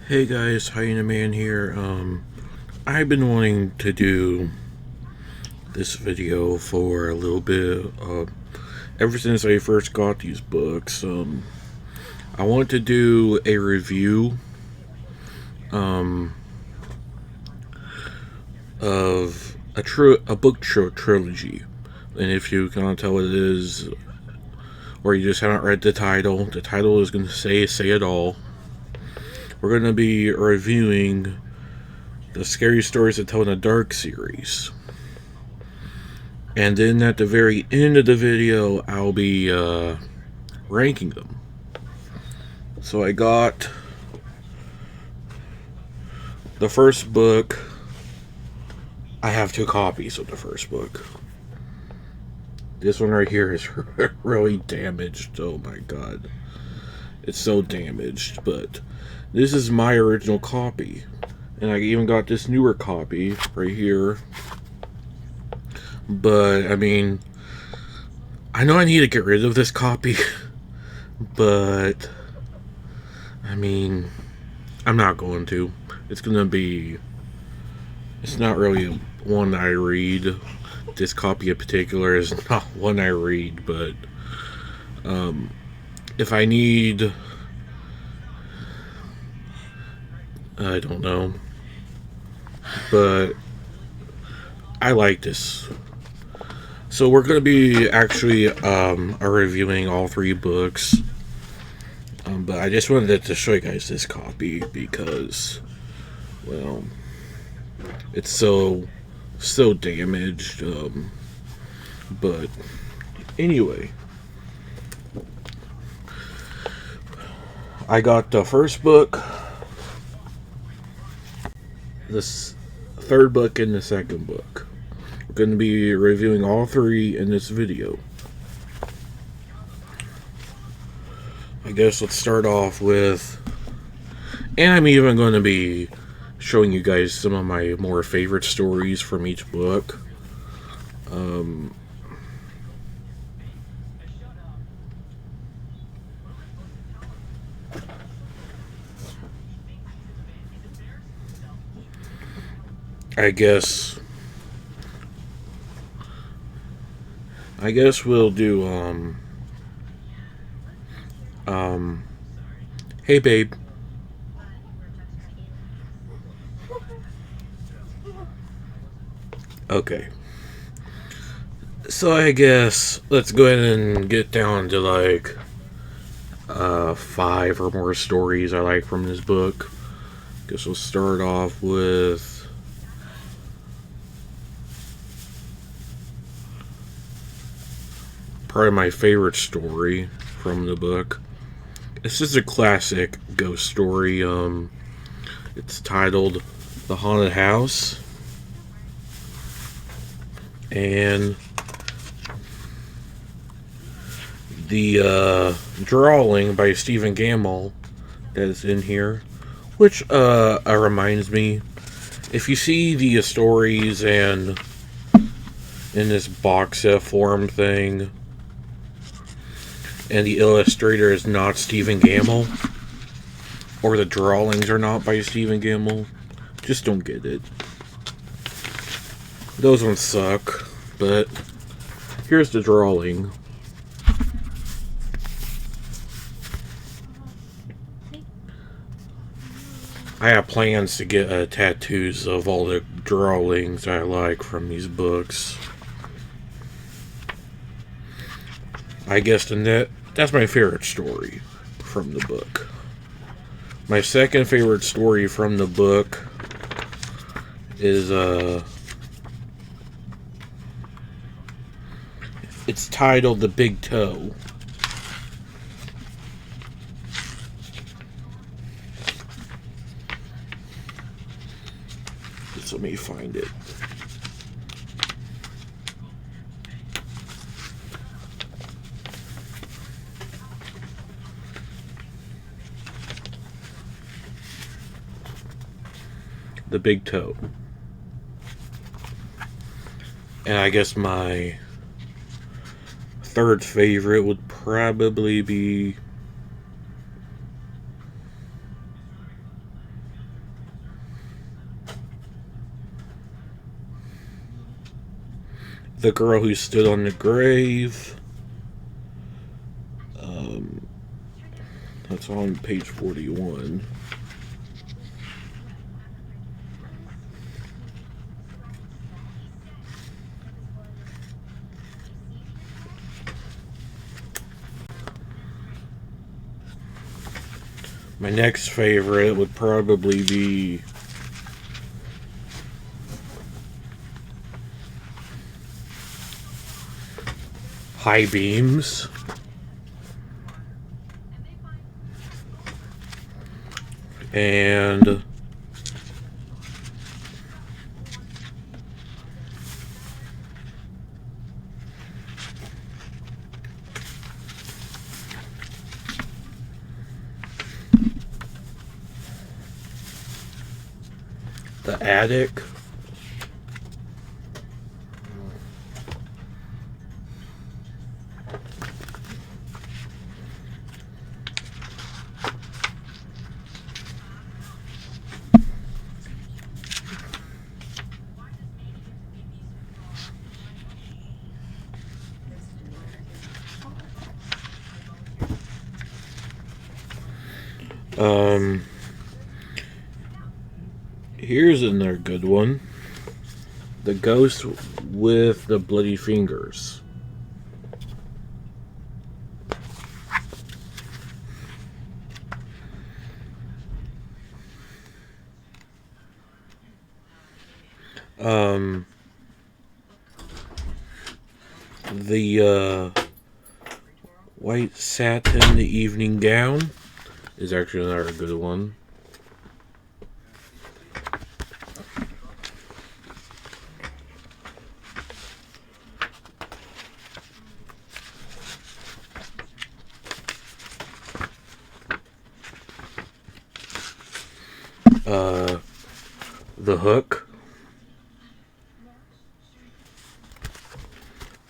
Hey guys, Hyena Man here. I've been wanting to do this video for a little bit. Ever since I first got these books, I want to do a review, of a book trilogy. And if you can't tell what it is, or you just haven't read the title is going to say it all. We're going to be reviewing the Scary Stories That Tell in the Dark series. And then at the very end of the video, I'll be ranking them. So I got the first book. I have 2 copies of the first book. This one right here is really damaged. Oh my god. It's so damaged. But this is my original copy. And I even got this newer copy right here. But, I mean, I know I need to get rid of this copy. But, I mean, I'm not going to. It's not really one I read. This copy in particular is not one I read, but if I need, I don't know, but I like this. So we're going to be actually reviewing all 3 books, but I just wanted to show you guys this copy because, well, it's so damaged. But anyway, I got the first book, this third book, and the second book. We're going to be reviewing all 3 in this video. I guess let's start off with, and I'm even going to be showing you guys some of my more favorite stories from each book. I guess we'll do hey babe. Okay. So I guess let's go ahead and get down to like 5 or more stories I like from this book. Guess we'll start off with probably my favorite story from the book. This is a classic ghost story. It's titled The Haunted House. And the drawing by Stephen Gammell that is in here, which reminds me, if you see the stories and in this box set form thing, and the illustrator is not Stephen Gammell, or the drawings are not by Stephen Gammell, just don't get it. Those ones suck, but here's the drawing. I have plans to get tattoos of all the drawings I like from these books. I guess that's my favorite story from the book. My second favorite story from the book is it's titled The Big Toe. Just let me find it. The Big Toe. And I guess my third favorite would probably be The Girl Who Stood on the Grave. That's on page 41. My next favorite would probably be High Beams. And The Attic. Here's another good one. The Ghost with the Bloody Fingers. The White Satin Evening Gown is actually another good one. The Hook.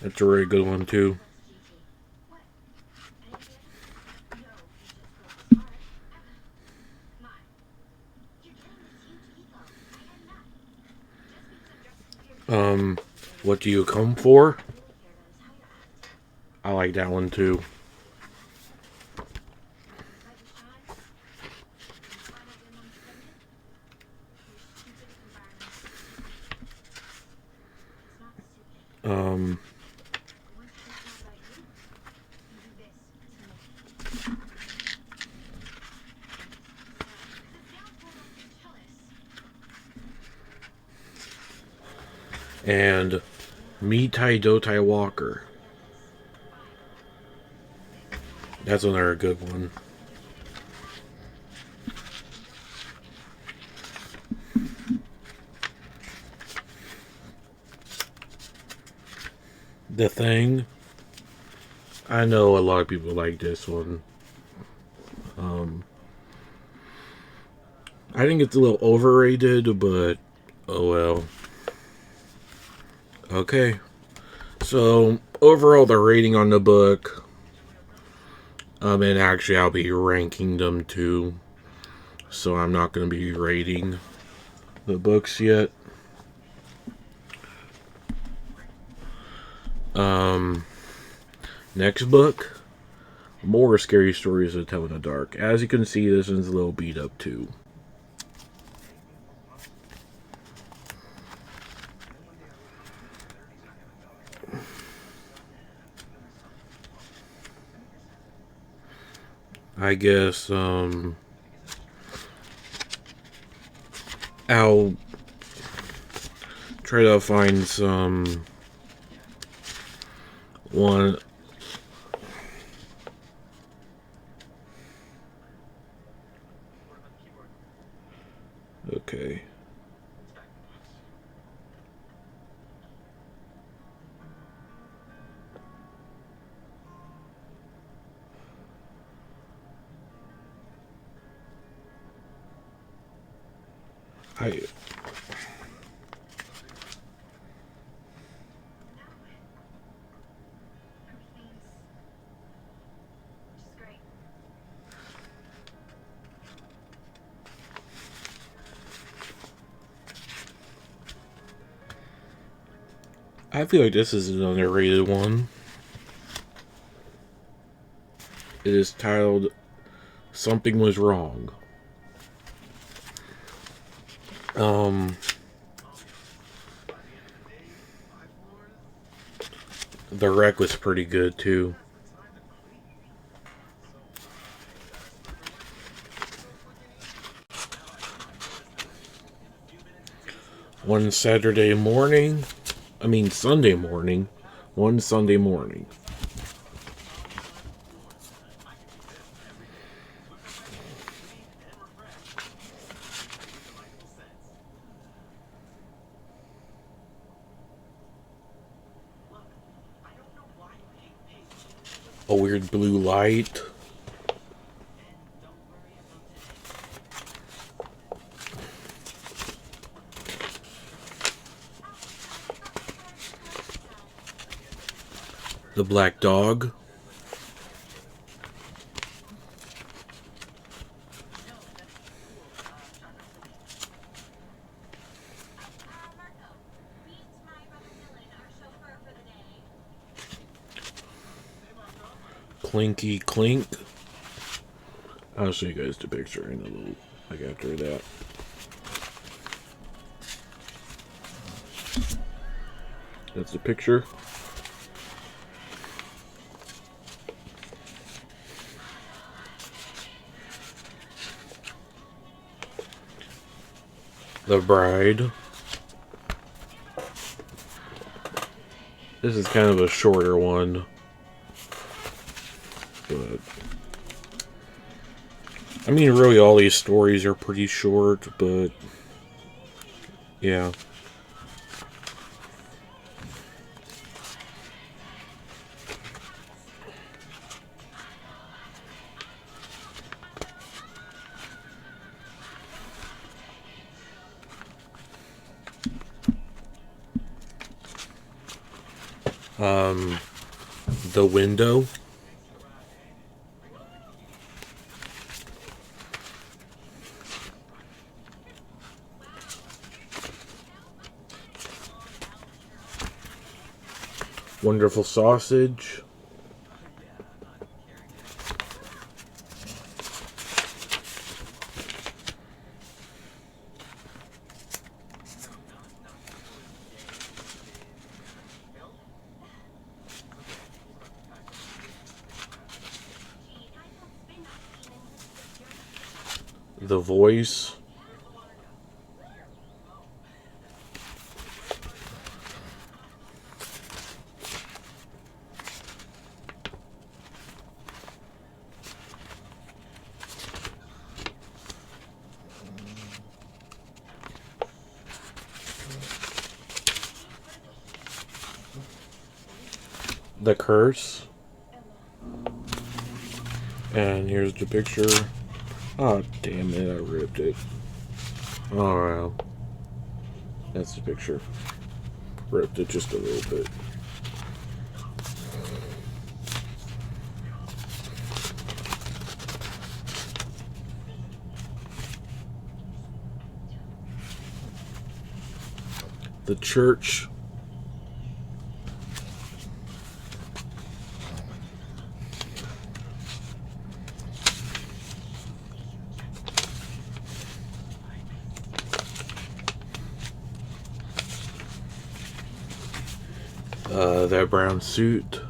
That's a really good one too. What Do You Come For? I like that one too. And Me Tai Do Tai Walker. That's another good one. The Thing. I know a lot of people like this one. I think it's a little overrated, but oh well. Okay. So, overall, the rating on the book, and actually I'll be ranking them too. So I'm not going to be rating the books yet. Next book, more Scary Stories to Tell in the Dark. As you can see, this one's a little beat up too. I guess, I'll try to find some one. Okay. I I feel like this is an underrated one. It is titled Something Was Wrong. The wreck was pretty good too. One Sunday morning. One Sunday morning. A weird blue light. The black dog. Clinky Clink. I'll show you guys the picture in a little, like after that. That's the picture. The Bride. This is kind of a shorter one. But I mean, really, all these stories are pretty short, but yeah. The Window. Wonderful Sausage. The Voice. The Curse. And here's the picture. Oh, damn it, I ripped it. Oh, wow. That's the picture. Ripped it just a little bit. The Church. That brown suit.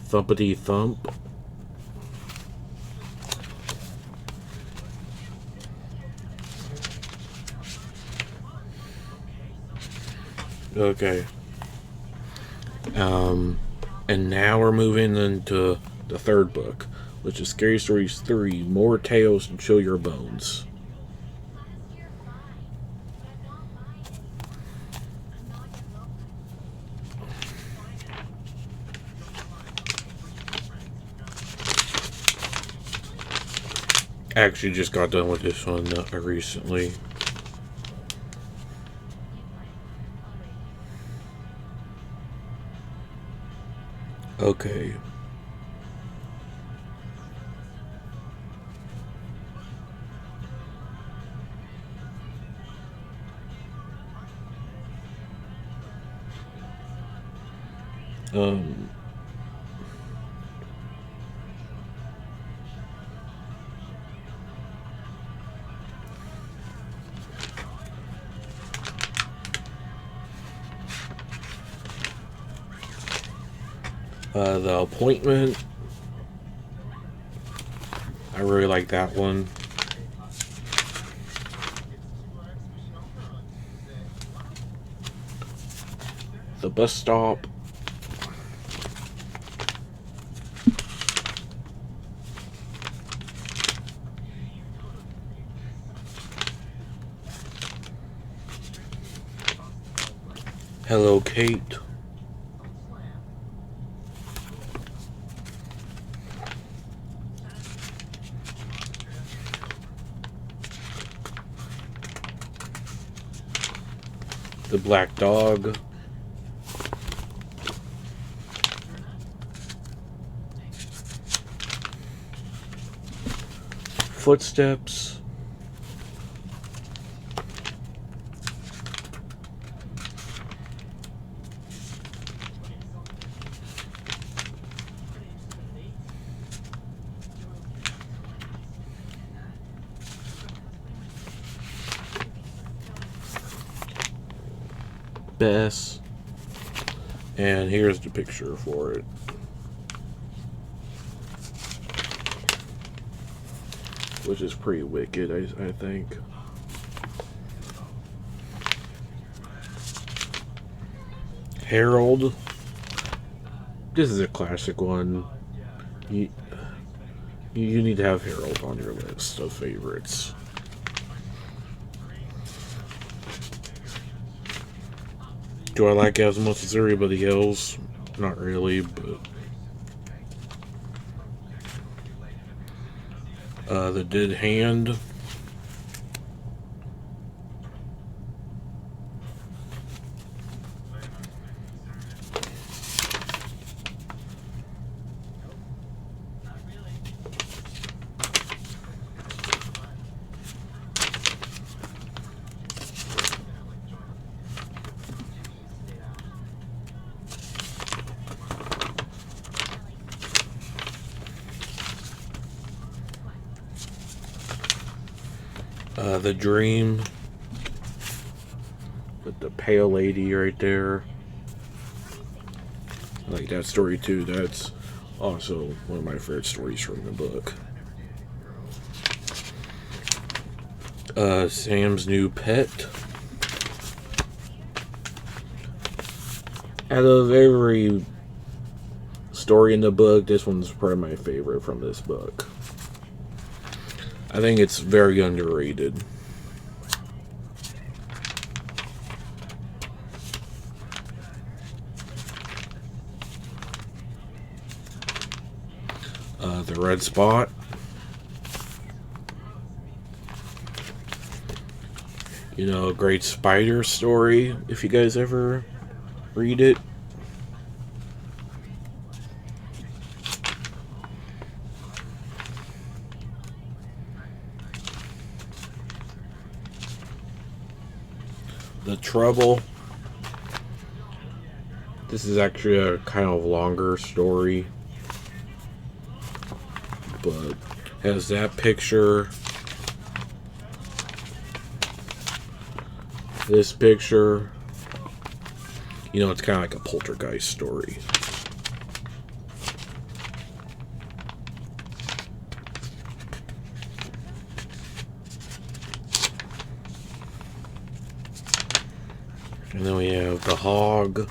Thumpity Thump. Okay. And now we're moving into the third book, which is Scary Stories 3, More Tales to Chill Your Bones. I actually just got done with this one recently. Okay. Um, The Appointment. I really like that one. The Bus Stop. Hello, Kate. The Black Dog. Footsteps. Bess. And here's the picture for it. Which is pretty wicked, I think. Harold. This is a classic one. You need to have Harold on your list of favorites. Do I like it as much as everybody else? Not really, but The Dead Hand. The Dream. With the pale lady right there. I like that story too. That's also one of my favorite stories from the book. Sam's New Pet. Out of every story in the book, this one's probably my favorite from this book. I think it's very underrated. The Red Spot. You know, a great spider story, if you guys ever read it. The Trouble. This is actually a kind of longer story, but has that picture, this picture. You know, it's kind of like a poltergeist story. And then we have The Hog.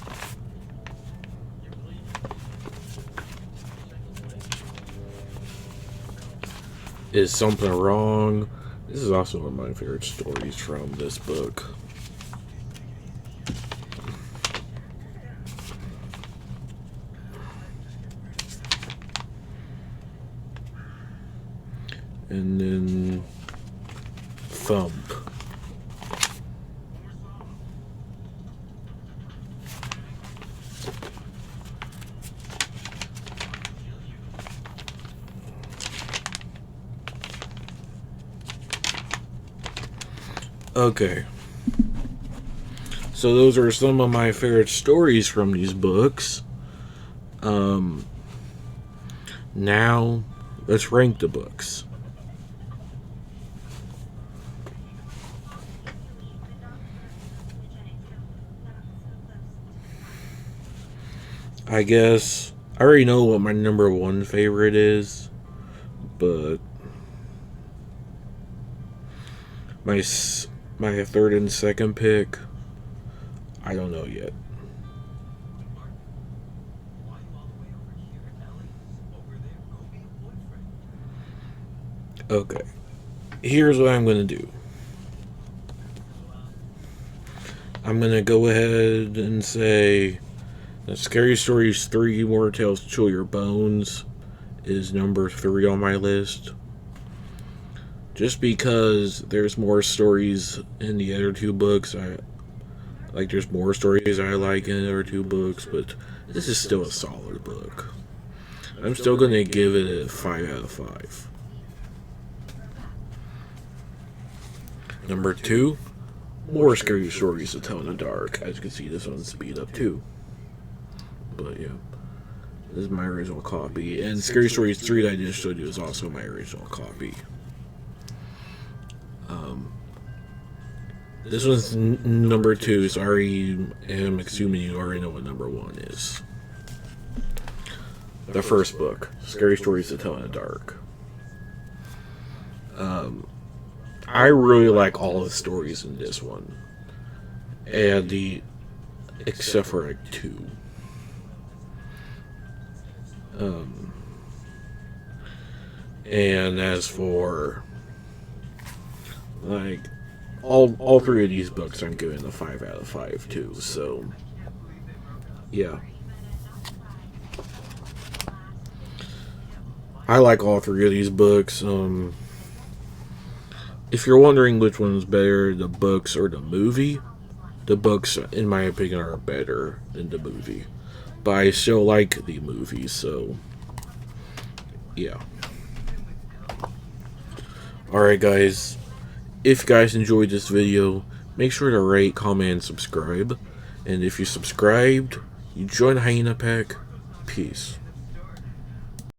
Is Something Wrong? This is also one of my favorite stories from this book. And then Thump. Okay. So those are some of my favorite stories from these books. Now, let's rank the books. I guess I already know what my number one favorite is, but my my third and second pick, I don't know yet. Okay, here's what I'm gonna do. I'm gonna go ahead and say that Scary Stories 3 More Tales to Chill Your Bones is number 3 on my list. Just because there's more stories in the other two books, there's more stories I like in the other two books, but this is still a solid book. I'm still gonna give it a 5 out of 5. Number 2, more Scary Stories to Tell in the Dark. As you can see, this one's speed up too. But yeah, this is my original copy, and Scary Stories 3 that I just showed you is also my original copy. This one's number 2, so I already am assuming you already know what number 1 is. The first book, Scary Stories to Tell in the Dark. I really like all the stories in this one, except for like 2. And as for like all 3 of these books, I'm giving a 5 out of 5 too. So yeah, I like all 3 of these books. If you're wondering which one's better, the books or the movie, the books, in my opinion, are better than the movie. But I still like the movie, so yeah. Alright guys, if you guys enjoyed this video, make sure to rate, comment, and subscribe. And if you subscribed, you join the Hyena Pack. Peace.